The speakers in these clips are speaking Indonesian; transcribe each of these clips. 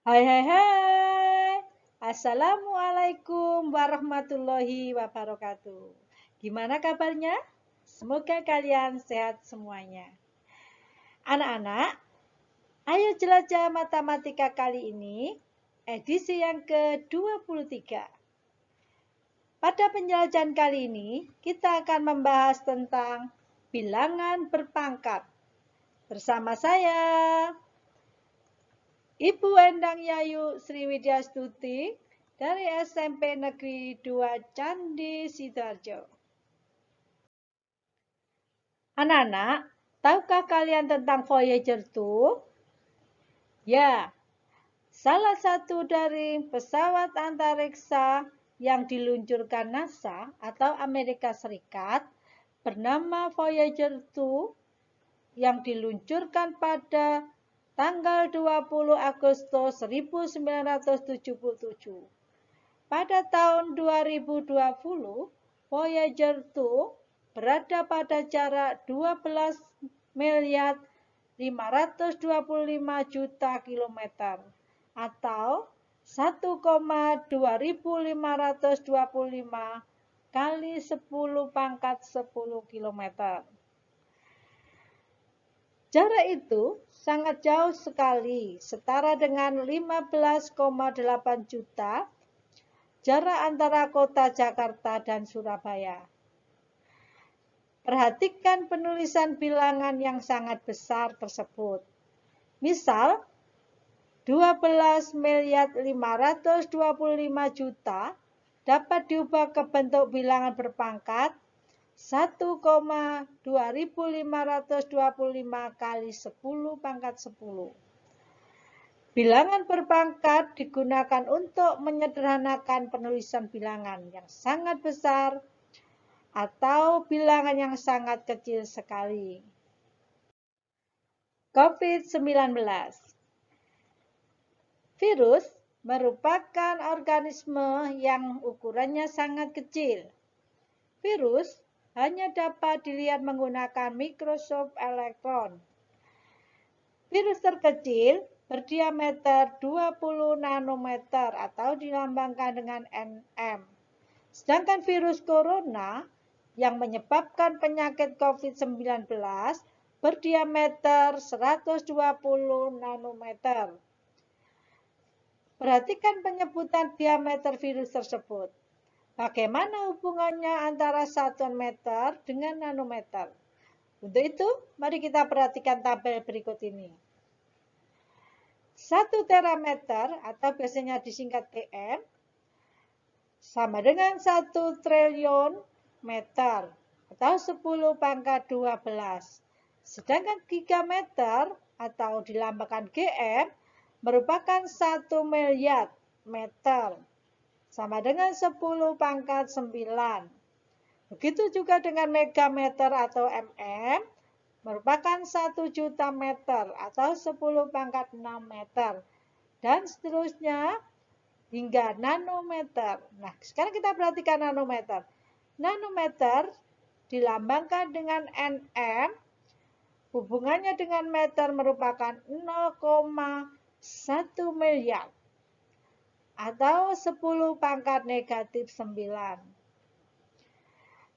Hai hai hai. Assalamualaikum warahmatullahi wabarakatuh. Gimana kabarnya? Semoga kalian sehat semuanya. Anak-anak, ayo jelajah matematika kali ini, edisi yang ke-23. Pada penjelajahan kali ini, kita akan membahas tentang bilangan berpangkat. Bersama saya, Ibu Endang Yayu Sriwidyastuti dari SMP Negeri 2 Candi Sidoarjo. Anak-anak, tahukah kalian tentang Voyager 2? Ya, salah satu dari pesawat antariksa yang diluncurkan NASA atau Amerika Serikat bernama Voyager 2 yang diluncurkan pada tanggal 20 Agustus 1977. Pada tahun 2020, Voyager 2 berada pada jarak 12.525.000.000 kilometer atau 1,2525 kali 10 pangkat 10 kilometer. Jarak itu sangat jauh sekali, setara dengan 15,8 juta jarak antara kota Jakarta dan Surabaya. Perhatikan penulisan bilangan yang sangat besar tersebut. Misal, 12.525.000.000 dapat diubah ke bentuk bilangan berpangkat 1,2525 kali 10 pangkat 10. Bilangan berpangkat digunakan untuk menyederhanakan penulisan bilangan yang sangat besar atau bilangan yang sangat kecil sekali. COVID-19. Virus merupakan organisme yang ukurannya sangat kecil. Virus hanya dapat dilihat menggunakan mikroskop elektron. Virus terkecil berdiameter 20 nanometer atau dilambangkan dengan nm. Sedangkan virus corona yang menyebabkan penyakit COVID-19 berdiameter 120 nanometer. Perhatikan penyebutan diameter virus tersebut. Bagaimana hubungannya antara satuan meter dengan nanometer? Untuk itu, mari kita perhatikan tabel berikut ini. 1 terameter atau biasanya disingkat TM sama dengan 1 triliun meter atau 10 pangkat 12. Sedangkan gigameter atau dilambangkan GM merupakan 1 miliar meter sama dengan 10 pangkat 9. Begitu juga dengan megameter atau mm merupakan 1 juta meter atau 10 pangkat 6 meter dan seterusnya hingga nanometer. Nah, sekarang kita perhatikan nanometer. Nanometer dilambangkan dengan nm, hubungannya dengan meter merupakan 0,1 miliar atau 10 pangkat negatif 9.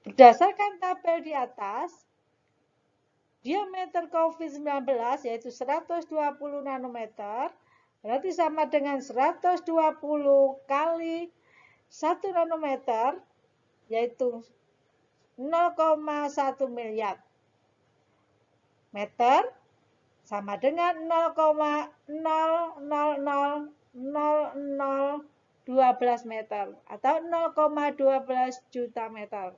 Berdasarkan tabel di atas, diameter COVID-19 yaitu 120 nanometer berarti sama dengan 120 kali 1 nanometer yaitu 0,1 miliar meter sama dengan 0,0000012 meter atau 0,12 juta meter.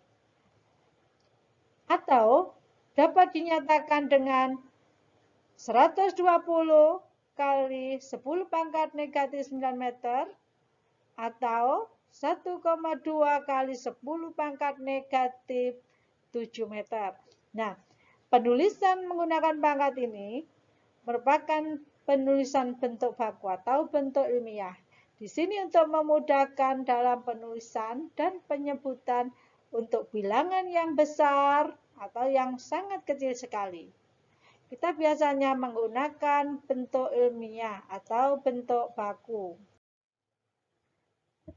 Atau dapat dinyatakan dengan 120 kali 10 pangkat negatif 9 meter atau 1,2 kali 10 pangkat negatif 7 meter. Nah, penulisan menggunakan pangkat ini merupakan penulisan bentuk baku atau bentuk ilmiah. Di sini untuk memudahkan dalam penulisan dan penyebutan untuk bilangan yang besar atau yang sangat kecil sekali. kita biasanya menggunakan bentuk ilmiah atau bentuk baku.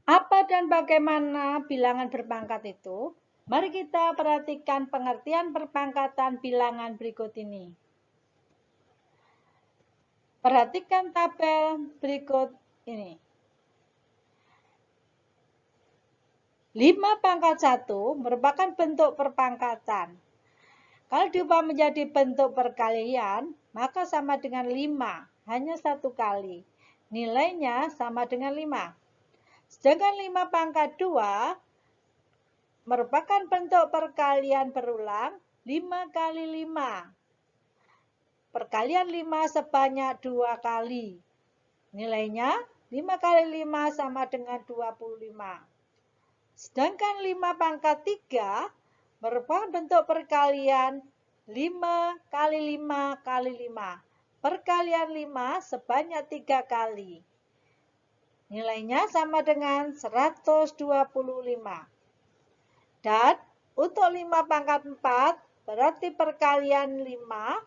Apa dan bagaimana bilangan berpangkat itu? Mari kita perhatikan pengertian perpangkatan bilangan berikut ini. Perhatikan tabel berikut ini. 5 pangkat 1 merupakan bentuk perpangkatan. Kalau diubah menjadi bentuk perkalian, maka sama dengan 5, hanya 1 kali. Nilainya sama dengan 5. Sedangkan 5 pangkat 2 merupakan bentuk perkalian berulang 5 kali 5. Perkalian 5 sebanyak 2 kali. Nilainya 5 kali 5 sama dengan 25. Sedangkan 5 pangkat 3 merupakan bentuk perkalian 5 kali 5 kali 5. Perkalian 5 sebanyak 3 kali. Nilainya sama dengan 125. Dan untuk 5 pangkat 4 berarti perkalian 5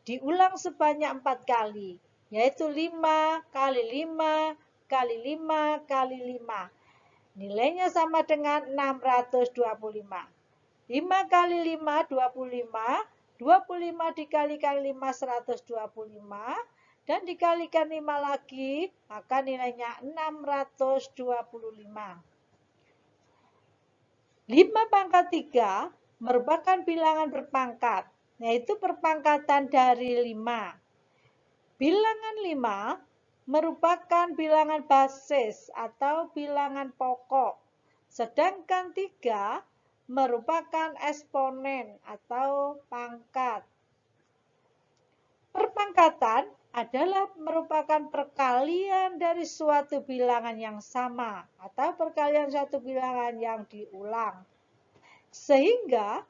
diulang sebanyak 4 kali. Yaitu 5 kali 5 kali 5 kali 5. Nilainya sama dengan 625. 5 kali 5, 25. 25 dikalikan 5, 125. Dan dikalikan 5 lagi, maka nilainya 625. 5 pangkat 3 merupakan bilangan berpangkat, yaitu perpangkatan dari 5. Bilangan 5 merupakan bilangan basis atau bilangan pokok, sedangkan 3 merupakan eksponen atau pangkat. Perpangkatan adalah merupakan perkalian dari suatu bilangan yang sama atau perkalian suatu bilangan yang diulang. Sehingga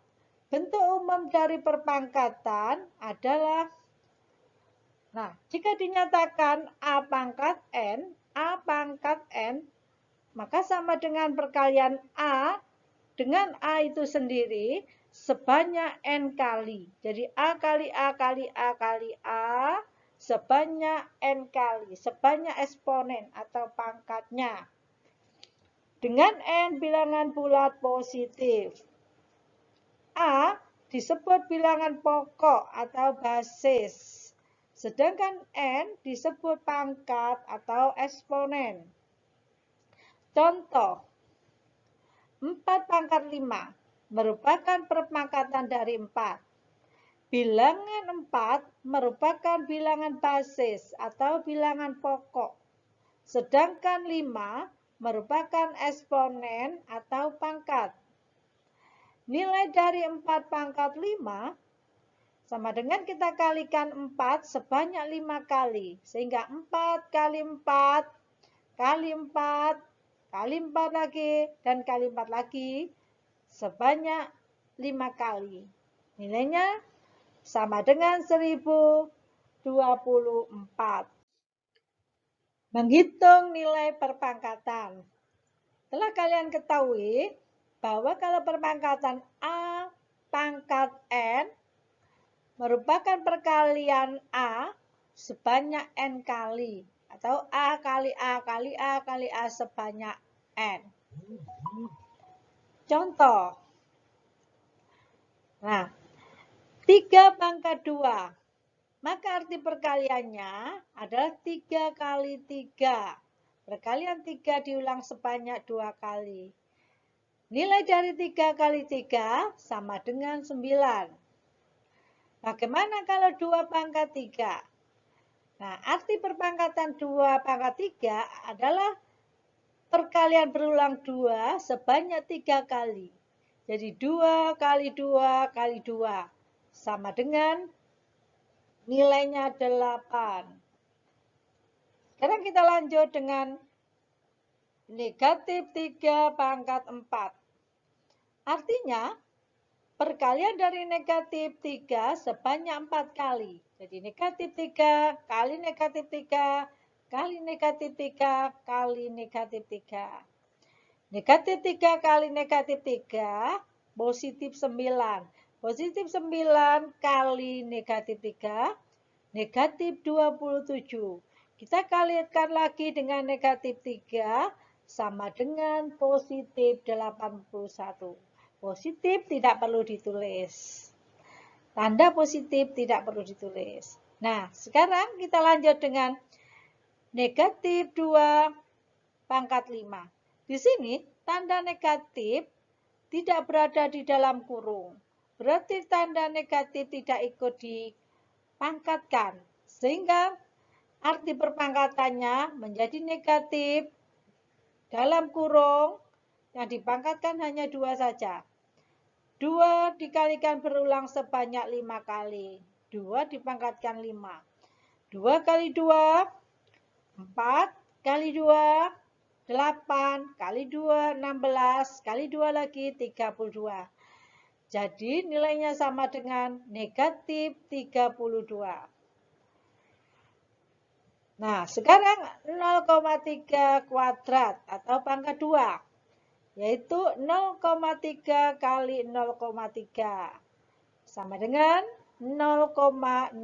bentuk umum dari perpangkatan adalah, jika dinyatakan A pangkat N, maka sama dengan perkalian A dengan A itu sendiri sebanyak N kali. Jadi A kali A kali A kali A sebanyak N kali, sebanyak eksponen atau pangkatnya. Dengan N bilangan bulat positif. A disebut bilangan pokok atau basis. Sedangkan N disebut pangkat atau eksponen. Contoh, 4 pangkat 5 merupakan perpangkatan dari 4. Bilangan 4 merupakan bilangan basis atau bilangan pokok. Sedangkan 5 merupakan eksponen atau pangkat. Nilai dari 4 pangkat 5 sama dengan kita kalikan 4 sebanyak 5 kali. Sehingga 4 kali 4 kali 4 kali 4 lagi dan kali 4 lagi sebanyak 5 kali. Nilainya sama dengan 1024. Menghitung nilai perpangkatan. Telah kalian ketahui bahwa kalau perpangkatan A pangkat N merupakan perkalian A sebanyak N kali. Atau A kali A kali A kali A sebanyak N. Contoh. 3 pangkat 2. Maka arti perkaliannya adalah 3 kali 3. Perkalian 3 diulang sebanyak 2 kali. Nilai dari 3 kali 3 sama dengan 9. Bagaimana kalau 2 pangkat 3? Arti perpangkatan 2 pangkat 3 adalah perkalian berulang 2 sebanyak 3 kali. Jadi 2 kali 2 kali 2 sama dengan nilainya 8. Sekarang kita lanjut dengan negatif 3 pangkat 4. Artinya, perkalian dari negatif 3 sebanyak 4 kali. Jadi negatif 3 kali negatif 3 kali negatif 3 kali negatif 3. Negatif 3 kali negatif 3 positif 9. Positif 9 kali negatif 3, negatif 27. Kita kalikan lagi dengan negatif 3, sama dengan positif 81. Positif tidak perlu ditulis. Tanda positif tidak perlu ditulis. Nah, sekarang kita lanjut dengan negatif 2 pangkat 5. Di sini tanda negatif tidak berada di dalam kurung. Berarti tanda negatif tidak ikut dipangkatkan. Sehingga arti perpangkatannya menjadi negatif dalam kurung yang dipangkatkan hanya 2 saja. 2 dikalikan berulang sebanyak 5 kali. 2 dipangkatkan 5. 2 kali 2, 4 kali 2, 8 kali 2, 16 kali 2 lagi 32. Jadi nilainya sama dengan negatif 32. Nah, sekarang 0,3 kuadrat atau pangkat 2. Yaitu 0,3 kali 0,3 sama dengan 0,09.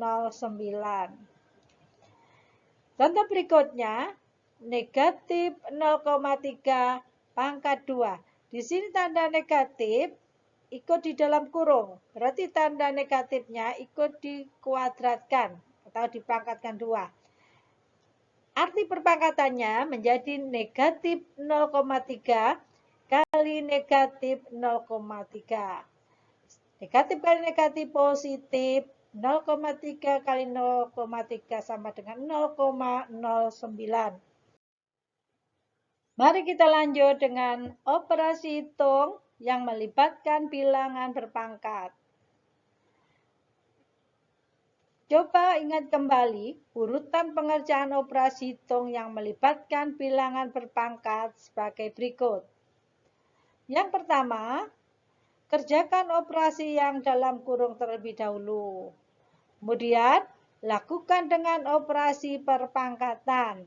Contoh berikutnya, negatif 0,3 pangkat 2. Di sini tanda negatif ikut di dalam kurung. Berarti tanda negatifnya ikut dikuadratkan atau dipangkatkan 2. Arti perpangkatannya menjadi negatif 0,3 kali negatif 0,3. Negatif kali negatif positif, 0,3 kali 0,3 sama dengan 0,09. Mari kita lanjut dengan operasi hitung yang melibatkan bilangan berpangkat. Coba ingat kembali urutan pengerjaan operasi hitung yang melibatkan bilangan berpangkat sebagai berikut. Yang pertama, kerjakan operasi yang dalam kurung terlebih dahulu. Kemudian, lakukan dengan operasi perpangkatan.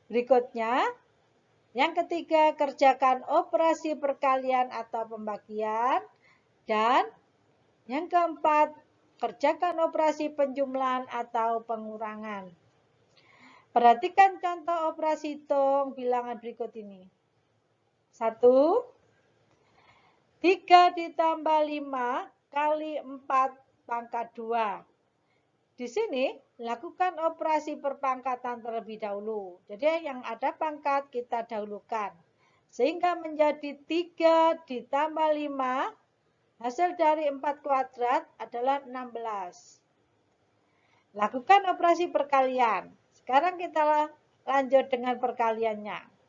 Berikutnya, yang ketiga, kerjakan operasi perkalian atau pembagian. Dan yang keempat, kerjakan operasi penjumlahan atau pengurangan. Perhatikan contoh operasi hitung bilangan berikut ini. 1, 3 ditambah 5 kali 4 pangkat 2. Di sini, lakukan operasi perpangkatan terlebih dahulu. Jadi yang ada pangkat kita dahulukan. Sehingga menjadi 3 ditambah 5, hasil dari 4 kuadrat adalah 16. Lakukan operasi perkalian. Sekarang kita lanjut dengan perkaliannya.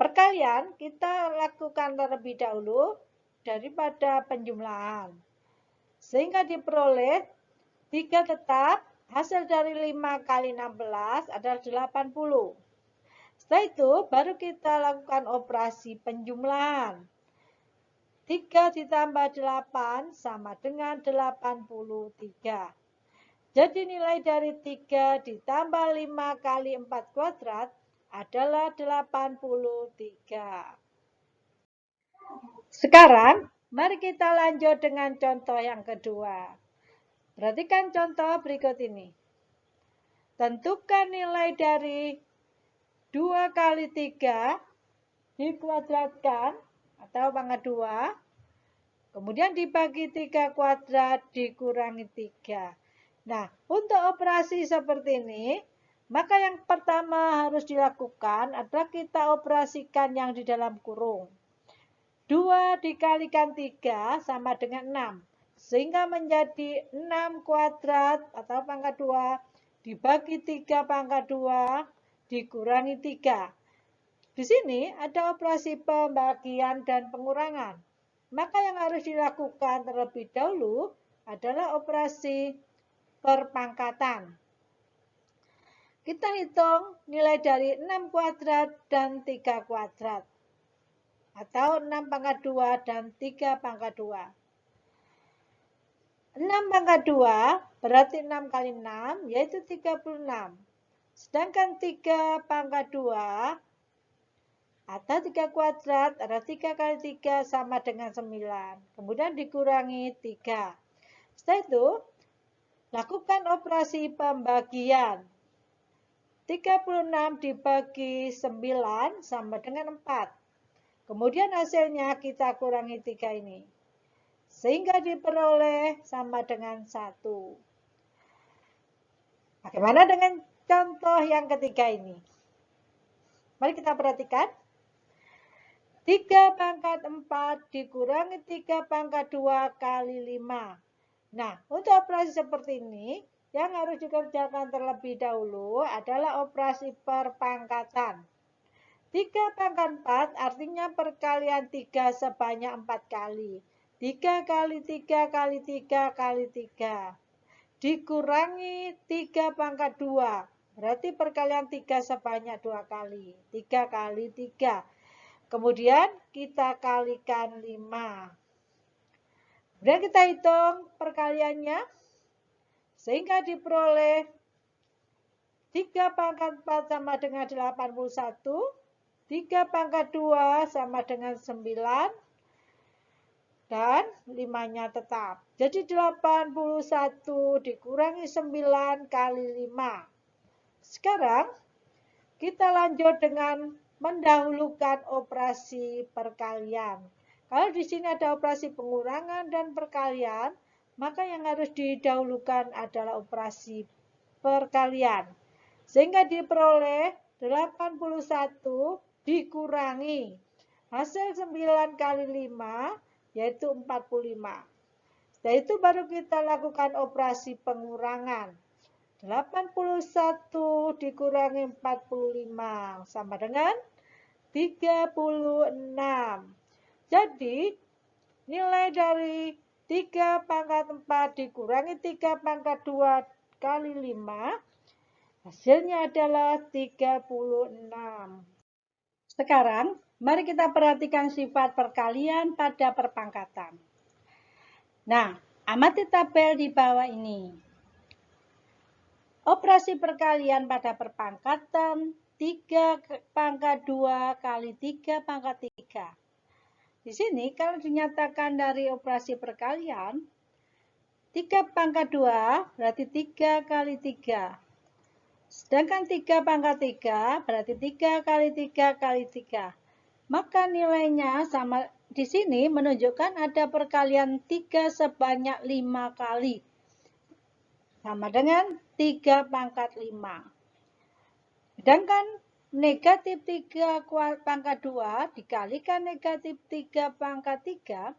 Perkalian kita lakukan terlebih dahulu daripada penjumlahan. Sehingga diperoleh 3 tetap, hasil dari 5 kali 16 adalah 80. Setelah itu baru kita lakukan operasi penjumlahan. 3 ditambah 8 sama dengan 83. Jadi nilai dari 3 ditambah 5 kali 4 kuadrat adalah 83. Sekarang, mari kita lanjut dengan contoh yang kedua. Perhatikan contoh berikut ini. Tentukan nilai dari 2 kali 3 dikuadratkan atau pangkat 2. Kemudian dibagi 3 kuadrat dikurangi 3. Nah, untuk operasi seperti ini, maka yang pertama harus dilakukan adalah kita operasikan yang di dalam kurung. 2 dikalikan 3 sama dengan 6. Sehingga menjadi 6 kuadrat atau pangkat 2 dibagi 3 pangkat 2 dikurangi 3. Di sini ada operasi pembagian dan pengurangan. Maka yang harus dilakukan terlebih dahulu adalah operasi perpangkatan. Kita hitung nilai dari 6 kuadrat dan 3 kuadrat. Atau 6 pangkat 2 dan 3 pangkat 2. 6 pangkat 2 berarti 6 kali 6 yaitu 36. Sedangkan 3 pangkat 2 atau 3 kuadrat adalah 3 kali 3 sama dengan 9. Kemudian dikurangi 3. Setelah itu, lakukan operasi pembagian. 36 dibagi 9 sama dengan 4. Kemudian hasilnya kita kurangi 3 ini. Sehingga diperoleh sama dengan 1. Bagaimana dengan contoh yang ketiga ini? Mari kita perhatikan. 3 pangkat 4 dikurangi 3 pangkat 2 kali 5. Nah, untuk operasi seperti ini, yang harus dikerjakan terlebih dahulu adalah operasi perpangkatan. 3 pangkat 4 artinya perkalian 3 sebanyak 4 kali. 3 kali 3 kali 3 kali 3. Dikurangi 3 pangkat 2. Berarti perkalian 3 sebanyak 2 kali. 3 kali 3. Kemudian kita kalikan 5. Kemudian kita hitung perkaliannya. Sehingga diperoleh 3 pangkat 4 sama dengan 81. 3 pangkat 2 sama dengan 9. Dan 5-nya tetap. Jadi 81 dikurangi 9 kali 5. Sekarang kita lanjut dengan mendahulukan operasi perkalian. Kalau di sini ada operasi pengurangan dan perkalian, maka yang harus didahulukan adalah operasi perkalian. Sehingga diperoleh 81 dikurangi hasil 9 kali 5 yaitu 45. Setelah itu baru kita lakukan operasi pengurangan. 81 dikurangi 45 sama dengan 36. Jadi nilai dari 3 pangkat 4 dikurangi 3 pangkat 2 kali 5, hasilnya adalah 36. Sekarang mari kita perhatikan sifat perkalian pada perpangkatan. Nah, amati tabel di bawah ini. Operasi perkalian pada perpangkatan 3 pangkat 2 kali 3 pangkat 3. Di sini kalau dinyatakan dari operasi perkalian, 3 pangkat 2 berarti 3 kali 3. Sedangkan 3 pangkat 3 berarti 3 kali 3 kali 3. Maka nilainya sama di sini menunjukkan ada perkalian 3 sebanyak 5 kali. Sama dengan 3 pangkat 5. Sedangkan negatif 3 pangkat 2 dikalikan negatif 3 pangkat 3.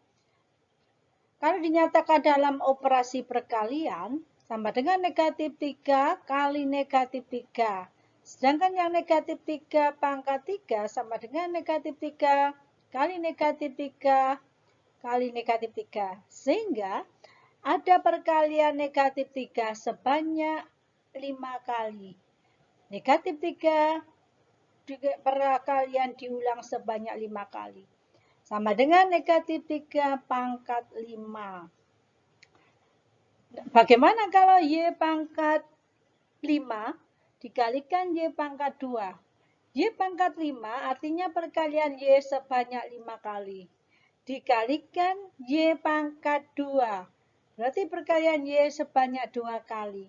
Kalau dinyatakan dalam operasi perkalian, sama dengan negatif 3 kali negatif 3. Sedangkan yang negatif 3 pangkat 3 sama dengan negatif 3 kali negatif 3 kali negatif 3. Sehingga ada perkalian negatif 3 sebanyak 5 kali. Negatif 3 perkalian diulang sebanyak 5 kali. Sama dengan negatif 3 pangkat 5. Bagaimana kalau Y pangkat 5 dikalikan Y pangkat 2? Y pangkat 5 artinya perkalian Y sebanyak 5 kali. Dikalikan Y pangkat 2. Berarti perkalian Y sebanyak 2 kali.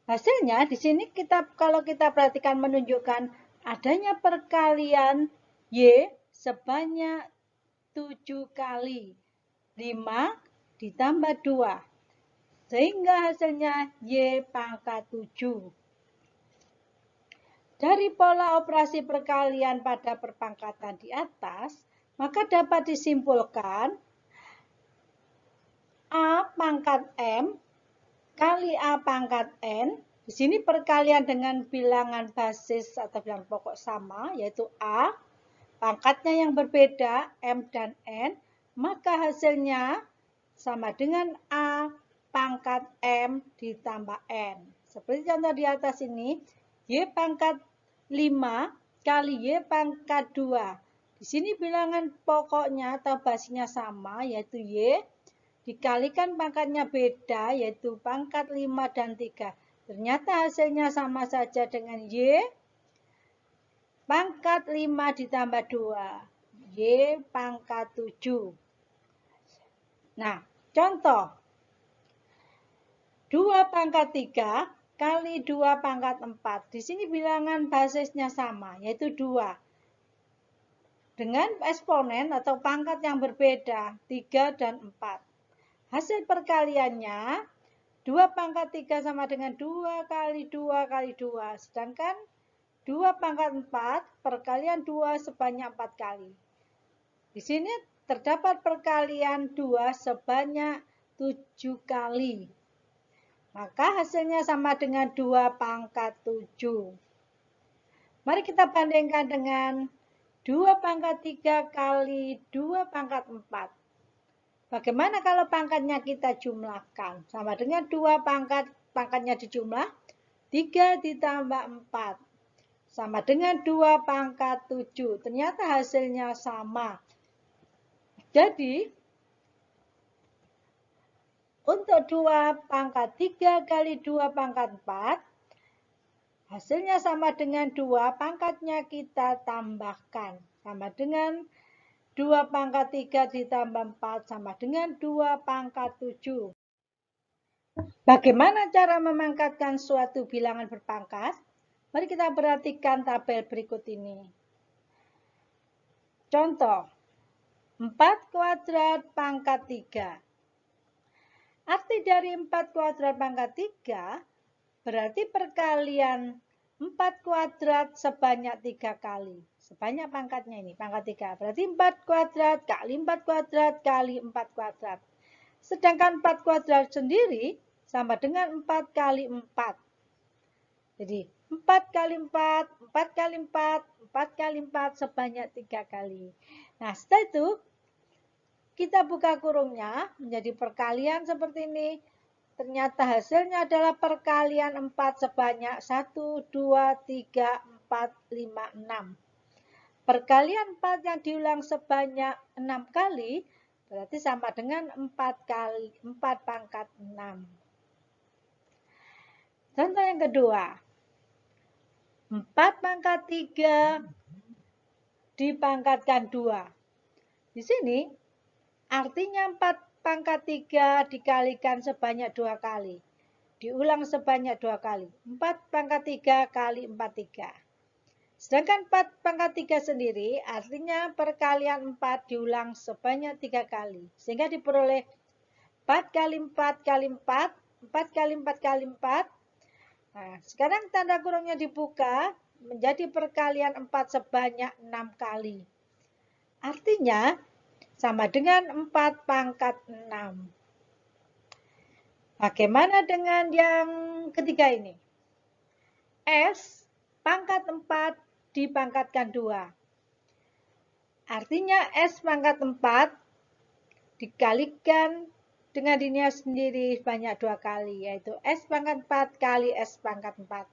Hasilnya di sini kalau kita perhatikan menunjukkan adanya perkalian Y sebanyak 7 kali. 5 ditambah 2. Sehingga hasilnya Y pangkat 7. Dari pola operasi perkalian pada perpangkatan di atas, maka dapat disimpulkan A pangkat M kali A pangkat N. Di sini perkalian dengan bilangan basis atau bilangan pokok sama, yaitu A. Pangkatnya yang berbeda, M dan N. Maka hasilnya sama dengan A pangkat M ditambah N. Seperti contoh di atas ini, Y pangkat 5 kali Y pangkat 2. Di sini bilangan pokoknya atau basisnya sama, yaitu Y. Dikalikan pangkatnya beda, yaitu pangkat 5 dan 3. Ternyata hasilnya sama saja dengan Y. pangkat 5 ditambah 2. Y pangkat 7. Nah, contoh. 2 pangkat 3 kali 2 pangkat 4. Di sini bilangan basisnya sama, yaitu 2. Dengan eksponen atau pangkat yang berbeda, 3 dan 4. Hasil perkaliannya, 2 pangkat 3 sama dengan 2 kali 2 kali 2. Sedangkan 2 pangkat 4, perkalian 2 sebanyak 4 kali. Di sini terdapat perkalian 2 sebanyak 7 kali. Maka hasilnya sama dengan 2 pangkat 7. Mari kita bandingkan dengan 2 pangkat 3 kali 2 pangkat 4. Bagaimana kalau pangkatnya kita jumlahkan? Sama dengan 2 pangkatnya dijumlah, 3 ditambah 4. Sama dengan 2 pangkat 7. Ternyata hasilnya sama. Jadi, untuk 2 pangkat 3 kali 2 pangkat 4, hasilnya sama dengan 2, pangkatnya kita tambahkan. Sama dengan 2 pangkat 3 ditambah 4 sama dengan 2 pangkat 7. Bagaimana cara memangkatkan suatu bilangan berpangkat? Mari kita perhatikan tabel berikut ini. Contoh, 4 kuadrat pangkat 3. Arti dari 4 kuadrat pangkat 3 berarti perkalian 4 kuadrat sebanyak 3 kali. Sebanyak pangkatnya ini, pangkat 3. Berarti 4 kuadrat kali 4 kuadrat kali 4 kuadrat. Sedangkan 4 kuadrat sendiri sama dengan 4 kali 4. Jadi 4 kali 4, 4 kali 4, 4 kali 4 sebanyak 3 kali. Nah, setelah itu kita buka kurungnya menjadi perkalian seperti ini. Ternyata hasilnya adalah perkalian 4 sebanyak 1, 2, 3, 4, 5, 6. Perkalian 4 yang diulang sebanyak 6 kali berarti sama dengan 4 kali 4 pangkat 6. Contoh yang kedua. 4 pangkat 3 dipangkatkan 2. Di sini artinya 4 pangkat 3 dikalikan sebanyak 2 kali. Diulang sebanyak 2 kali. 4 pangkat 3 kali 4, 3. Sedangkan 4 pangkat 3 sendiri artinya perkalian 4 diulang sebanyak 3 kali. Sehingga diperoleh 4 kali 4 kali 4, 4 kali 4 kali 4. Nah, sekarang tanda kurungnya dibuka menjadi perkalian 4 sebanyak 6 kali. Artinya sama dengan 4 pangkat 6. Bagaimana dengan yang ketiga ini? S pangkat 4 dipangkatkan 2. Artinya S pangkat 4 dikalikan dengan dirinya sendiri banyak 2 kali, yaitu S pangkat 4 kali S pangkat 4.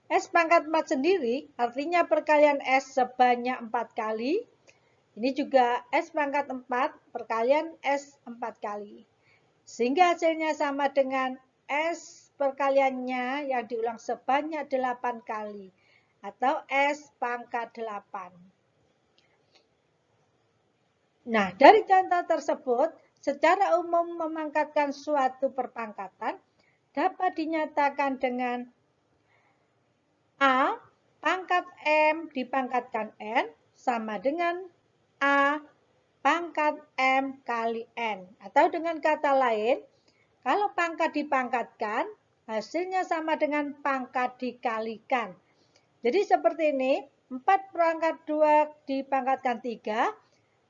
S pangkat 4 sendiri artinya perkalian S sebanyak 4 kali. Ini juga S pangkat 4 perkalian S 4 kali. Sehingga hasilnya sama dengan S perkaliannya yang diulang sebanyak 8 kali. Atau S pangkat 8. Nah, dari contoh tersebut, secara umum memangkatkan suatu perpangkatan dapat dinyatakan dengan A pangkat M dipangkatkan N sama dengan A pangkat M kali N. Atau dengan kata lain, kalau pangkat dipangkatkan, hasilnya sama dengan pangkat dikalikan. Jadi seperti ini, 4 pangkat 2 dipangkatkan 3,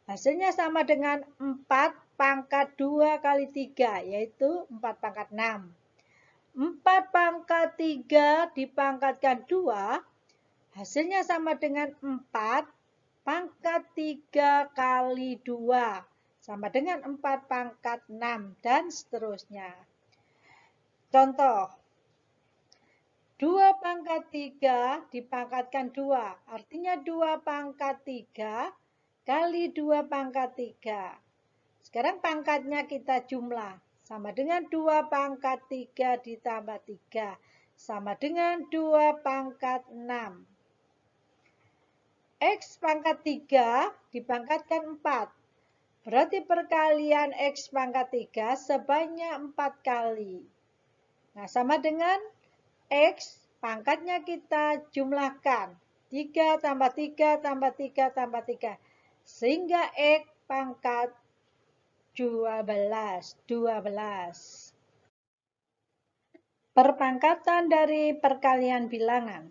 hasilnya sama dengan 4 pangkat 2 kali 3, yaitu 4 pangkat 6. 4 pangkat 3 dipangkatkan 2, hasilnya sama dengan 4 pangkat 3 kali 2, sama dengan 4 pangkat 6, dan seterusnya. Contoh, 2 pangkat 3 dipangkatkan 2, artinya 2 pangkat 3 kali 2 pangkat 3. Sekarang pangkatnya kita jumlah. Sama dengan 2 pangkat 3 ditambah 3. Sama dengan 2 pangkat 6. X pangkat 3 dipangkatkan 4. Berarti perkalian X pangkat 3 sebanyak 4 kali. Nah, sama dengan X pangkatnya kita jumlahkan. 3 tambah 3 tambah 3 tambah 3. Sehingga X pangkat 12. Perpangkatan dari perkalian bilangan.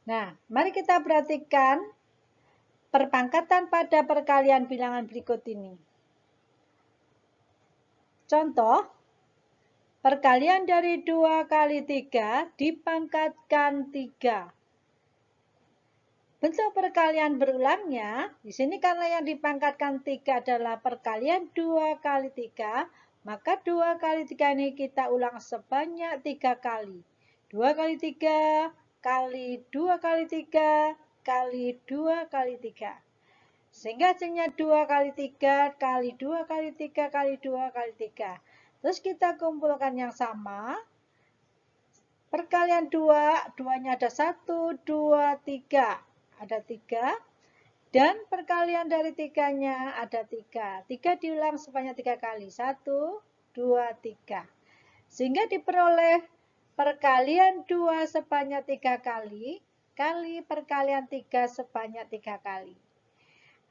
Nah, mari kita perhatikan perpangkatan pada perkalian bilangan berikut ini. Contoh, perkalian dari 2 kali 3 dipangkatkan 3. Bentuk perkalian berulangnya, di sini karena yang dipangkatkan 3 adalah perkalian 2 kali 3, maka 2 kali 3 ini kita ulang sebanyak 3 kali. 2 kali 3 kali 2 kali 3 kali 2 kali 3. Sehingga hasilnya 2 kali 3 kali 2 kali 3 kali 2 kali 3. Terus kita kumpulkan yang sama. Perkalian 2, 2-nya ada 1, 2, 3. Ada 3. Dan perkalian dari 3-nya ada 3. 3 diulang sebanyak 3 kali. 1, 2, 3. Sehingga diperoleh perkalian 2 sebanyak 3 kali kali perkalian 3 sebanyak 3 kali.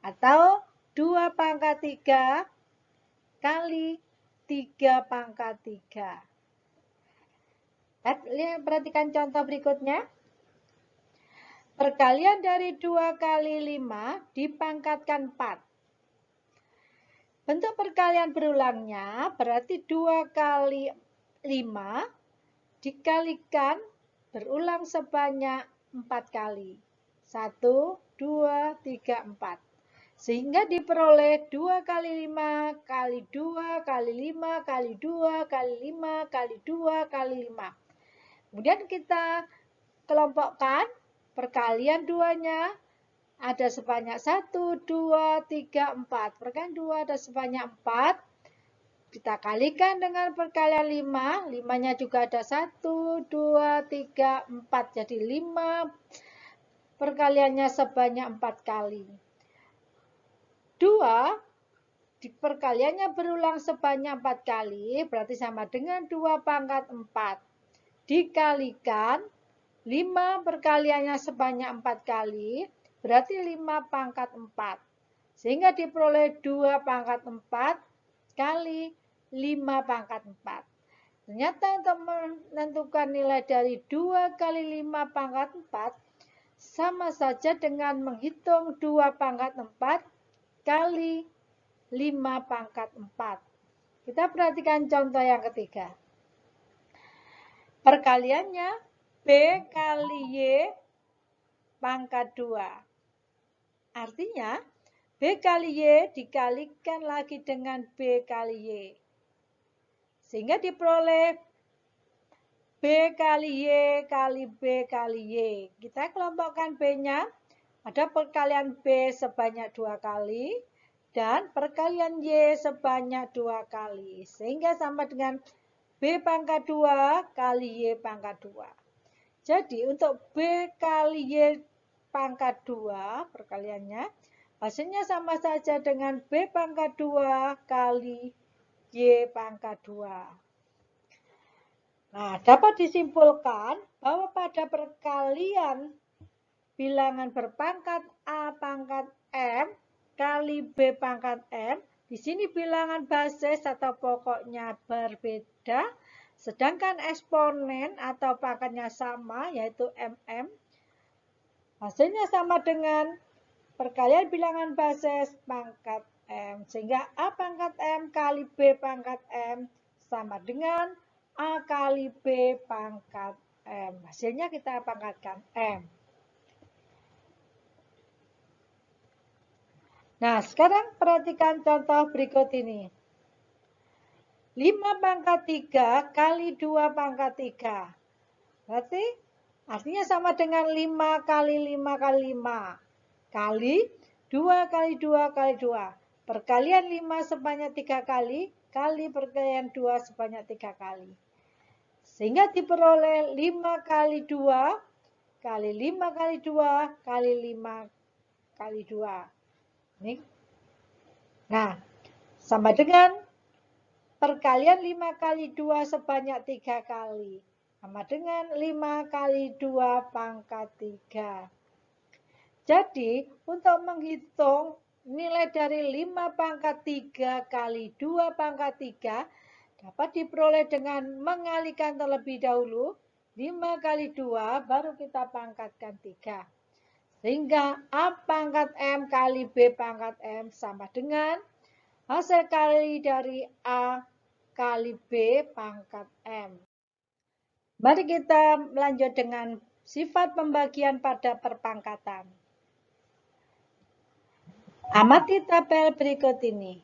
Atau 2 pangkat 3 kali 3 pangkat 3. Lihat, perhatikan contoh berikutnya. Perkalian dari 2 kali 5 dipangkatkan 4. Bentuk perkalian berulangnya berarti 2 kali 5 dikalikan berulang sebanyak 4 kali. 1, 2, 3, 4. Sehingga diperoleh 2 kali 5 kali 2 kali 5 kali 2 kali 5 kali 2 kali 5. Kemudian kita kelompokkan perkalian 2-nya ada sebanyak 1, 2, 3, 4. Perkalian 2 ada sebanyak 4. Kita kalikan dengan perkalian 5. 5-nya juga ada 1, 2, 3, 4. Jadi 5 perkaliannya sebanyak 4 kali. 2 perkaliannya berulang sebanyak 4 kali. Berarti sama dengan 2 pangkat 4. Dikalikan 5 perkaliannya sebanyak 4 kali, berarti 5 pangkat 4. Sehingga diperoleh 2 pangkat 4 kali 5 pangkat 4. Ternyata untuk menentukan nilai dari 2 kali 5 pangkat 4, sama saja dengan menghitung 2 pangkat 4 kali 5 pangkat 4. Kita perhatikan contoh yang ketiga. Perkaliannya B kali Y pangkat 2. Artinya, B kali Y dikalikan lagi dengan B kali Y. Sehingga diperoleh B kali Y kali B kali Y. Kita kelompokkan B-nya. Ada perkalian B sebanyak 2 kali. Dan perkalian Y sebanyak 2 kali. Sehingga sama dengan B pangkat 2 kali Y pangkat 2. Jadi untuk B kali Y pangkat 2 perkaliannya, hasilnya sama saja dengan B pangkat 2 kali Y pangkat 2. Nah, dapat disimpulkan bahwa pada perkalian bilangan berpangkat A pangkat M kali B pangkat M, di sini bilangan basis atau pokoknya berbeda. Sedangkan eksponen atau pangkatnya sama, yaitu MM, hasilnya sama dengan perkalian bilangan basis pangkat M. Sehingga A pangkat M kali B pangkat M sama dengan A kali B pangkat M. Hasilnya kita pangkatkan M. Nah, sekarang perhatikan contoh berikut ini. 5 pangkat 3 kali 2 pangkat 3. Berarti artinya sama dengan 5 kali 5 kali 5 kali 2 kali 2 kali 2. Perkalian 5 sebanyak 3 kali kali perkalian 2 sebanyak 3 kali. Sehingga diperoleh 5 kali 2 kali 5 kali 2 kali 5 kali 2. Ini. Nah, sama dengan perkalian 5 kali 2 sebanyak 3 kali. Sama dengan 5 kali 2 pangkat 3. Jadi, untuk menghitung nilai dari 5 pangkat 3 kali 2 pangkat 3 dapat diperoleh dengan mengalihkan terlebih dahulu 5 kali 2 baru kita pangkatkan 3. Sehingga A pangkat M kali B pangkat M sama dengan hasil kali dari A kali B pangkat M. Mari kita lanjut dengan sifat pembagian pada perpangkatan. Amati tabel berikut ini.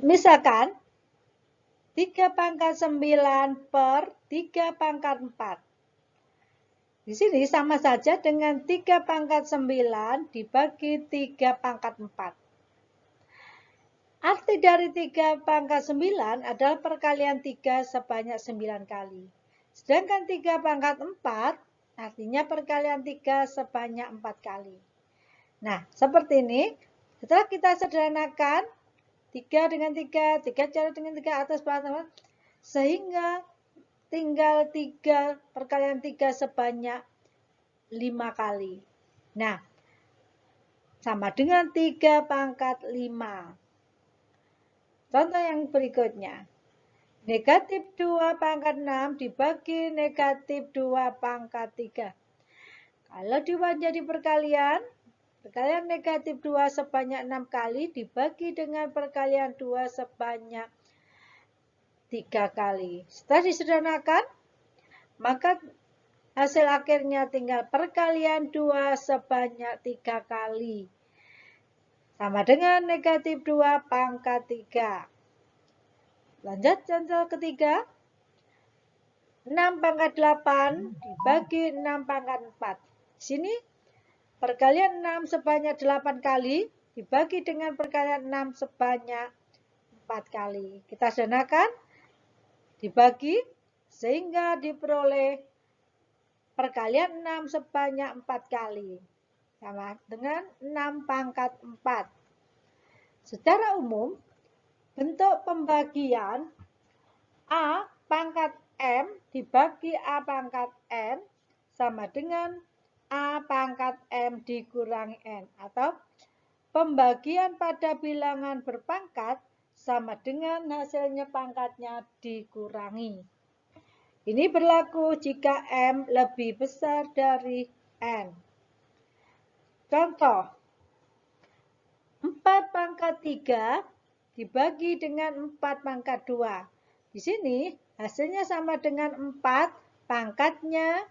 Misalkan 3 pangkat 9 per 3 pangkat 4. Di sini sama saja dengan 3 pangkat 9 dibagi 3 pangkat 4. Arti dari 3 pangkat 9 adalah perkalian 3 sebanyak 9 kali. Sedangkan 3 pangkat 4 artinya perkalian 3 sebanyak 4 kali. Nah, seperti ini. Setelah kita sederhanakan 3 dengan 3, 3 cara dengan 3 atas bawah, sehingga tinggal 3 perkalian 3 sebanyak 5 kali. Nah, sama dengan 3 pangkat 5. Contoh yang berikutnya. Negatif 2 pangkat 6 dibagi negatif 2 pangkat 3. Kalau dibuat jadi perkalian negatif 2 sebanyak 6 kali dibagi dengan perkalian 2 sebanyak 3 kali. Setelah disederhanakan, maka hasil akhirnya tinggal perkalian 2 sebanyak 3 kali. Sama dengan negatif 2 pangkat 3. Lanjut contoh ketiga. 6 pangkat 8 dibagi 6 pangkat 4. Di sini perkalian 6 sebanyak 8 kali dibagi dengan perkalian 6 sebanyak 4 kali. Kita sederhanakan, dibagi, sehingga diperoleh perkalian 6 sebanyak 4 kali. Sama dengan 6 pangkat 4. Secara umum, bentuk pembagian A pangkat M dibagi A pangkat N sama dengan A pangkat M dikurangi N. Atau pembagian pada bilangan berpangkat sama dengan hasilnya pangkatnya dikurangi. Ini berlaku jika M lebih besar dari N. Contoh, 4 pangkat 3 dibagi dengan 4 pangkat 2. Di sini hasilnya sama dengan 4, pangkatnya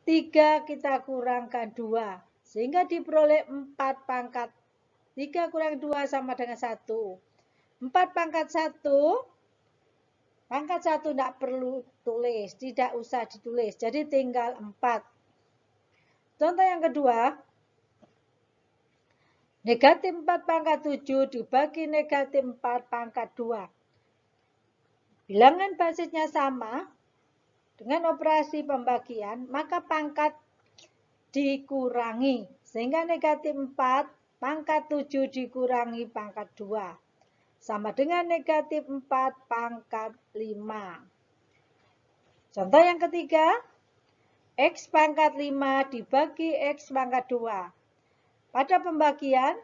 3 kita kurangkan 2. Sehingga diperoleh 4 pangkat 3 kurang 2 sama dengan 1. 4 pangkat 1, pangkat 1 tidak perlu tulis, tidak usah ditulis. Jadi tinggal 4. Contoh yang kedua, negatif 4 pangkat 7 dibagi negatif 4 pangkat 2. Bilangan basisnya sama dengan operasi pembagian, maka pangkat dikurangi. Sehingga negatif 4 pangkat 7 dikurangi pangkat 2. Sama dengan negatif 4 pangkat 5. Contoh yang ketiga, X pangkat 5 dibagi X pangkat 2. Pada pembagian,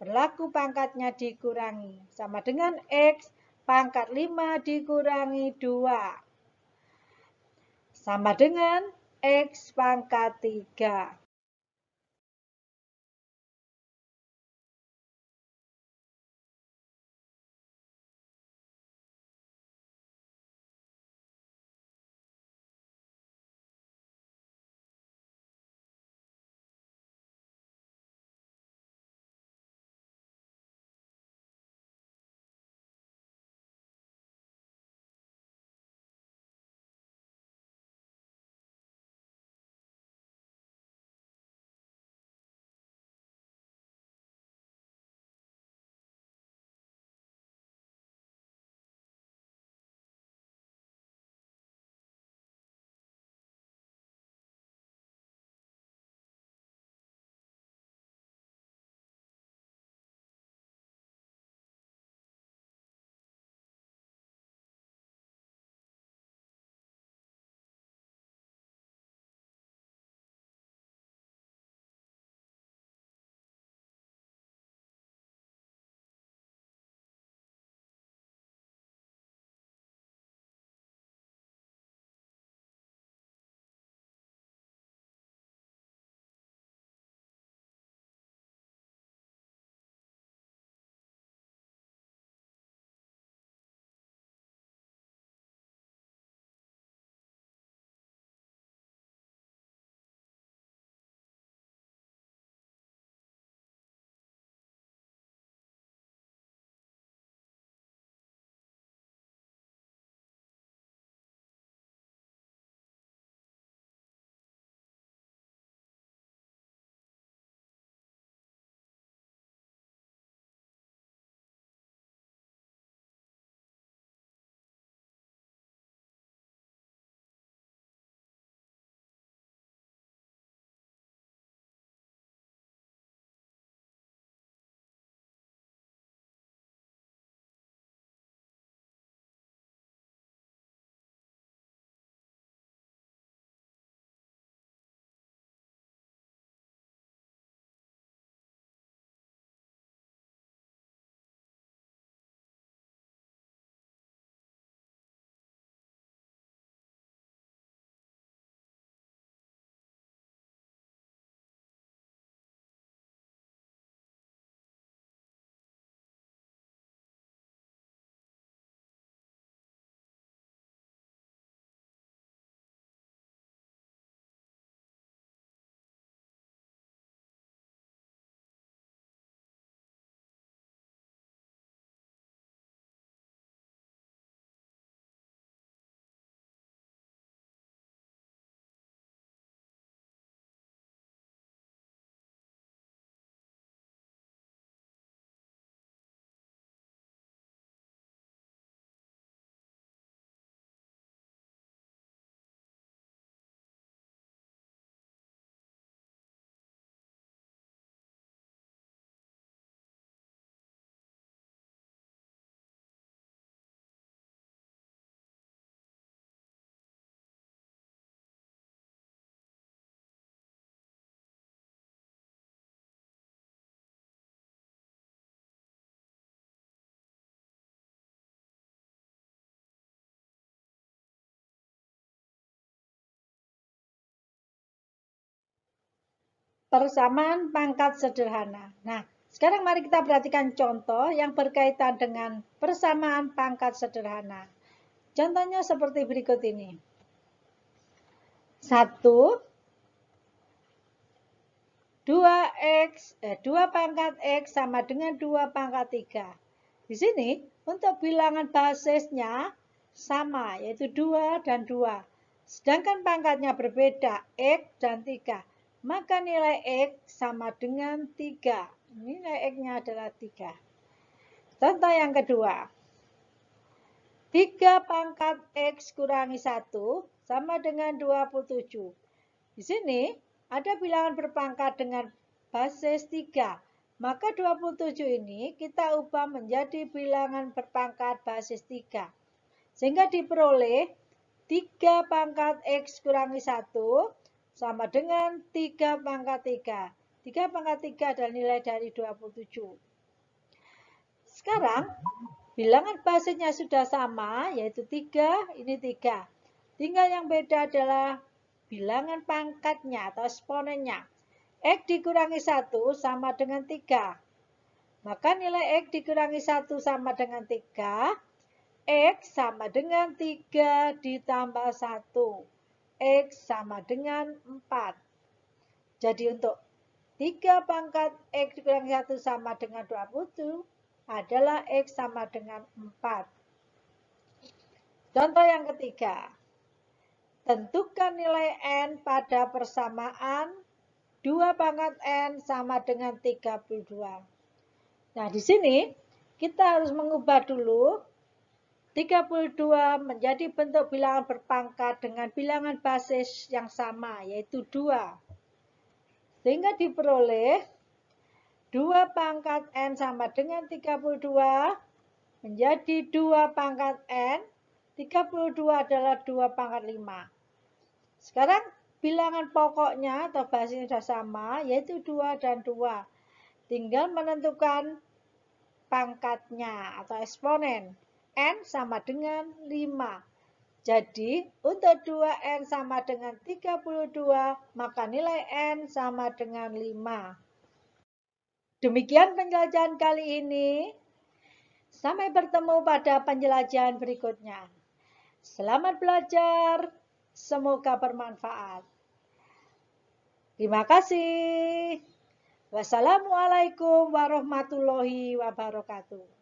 berlaku pangkatnya dikurangi. Sama dengan X pangkat 5 dikurangi 2. Sama dengan X pangkat 3. persamaan pangkat sederhana. Nah, sekarang mari kita perhatikan contoh yang berkaitan dengan persamaan pangkat sederhana. Contohnya seperti berikut ini. 1, 2 pangkat X sama dengan 2 pangkat 3. Di sini untuk bilangan basisnya sama, yaitu 2 dan 2. Sedangkan pangkatnya berbeda, X dan 3. Maka nilai X sama dengan 3. Nilai X-nya adalah 3. Contoh yang kedua. 3 pangkat X kurangi 1 sama dengan 27. Di sini ada bilangan berpangkat dengan basis 3. Maka 27 ini kita ubah menjadi bilangan berpangkat basis 3. Sehingga diperoleh 3 pangkat X kurangi 1 sama dengan 3 pangkat 3. 3 pangkat 3 adalah nilai dari 27. Sekarang, bilangan basisnya sudah sama, yaitu 3, ini 3. Tinggal yang beda adalah bilangan pangkatnya atau eksponennya. X dikurangi 1 sama dengan 3. Maka nilai X dikurangi 1 sama dengan 3. X sama dengan 3 ditambah 1. X sama dengan 4. Jadi untuk 3 pangkat X dikurangi 1 sama dengan 27 adalah X sama dengan 4. Contoh yang ketiga. Tentukan nilai N pada persamaan 2 pangkat N sama dengan 32. Nah, di sini kita harus mengubah dulu 32 menjadi bentuk bilangan berpangkat dengan bilangan basis yang sama, yaitu 2. Sehingga diperoleh 2 pangkat N sama dengan 32 menjadi 2 pangkat N. 32 adalah 2 pangkat 5. Sekarang bilangan pokoknya atau basisnya sudah sama, yaitu 2 dan 2. Tinggal menentukan pangkatnya atau eksponen. N sama dengan 5. Jadi, untuk 2N sama dengan 32, maka nilai N sama dengan 5. Demikian penjelajahan kali ini. Sampai bertemu pada penjelajahan berikutnya. Selamat belajar. Semoga bermanfaat. Terima kasih. Wassalamualaikum warahmatullahi wabarakatuh.